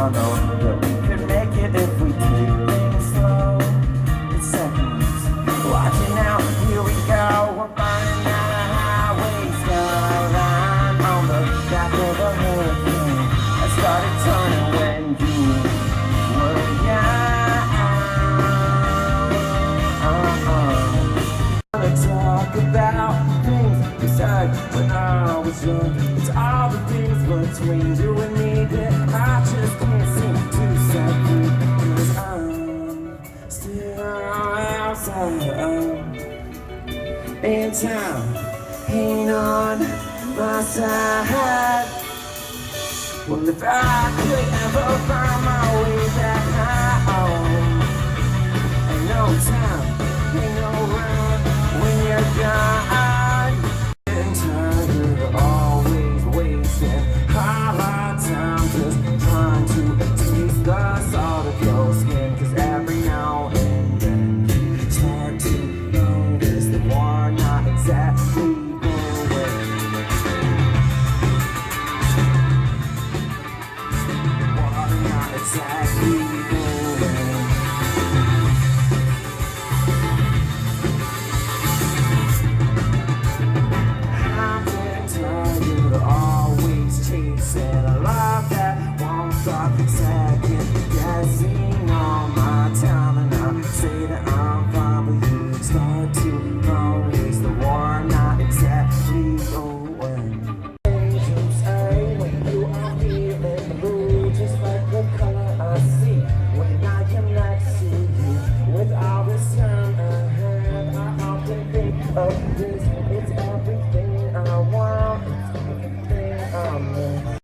all know that we could make it if we take things slow. It's seconds. Watch it now, here we go. We're burning down a highway skyline on the back of a hurricane. I started turning when you were young. I wanna talk about things we said when I was young. It's all the things between you and me that I just can't seem to set free. 'Cause I'm still outside in town, ain't on my side. Well, if I could ever find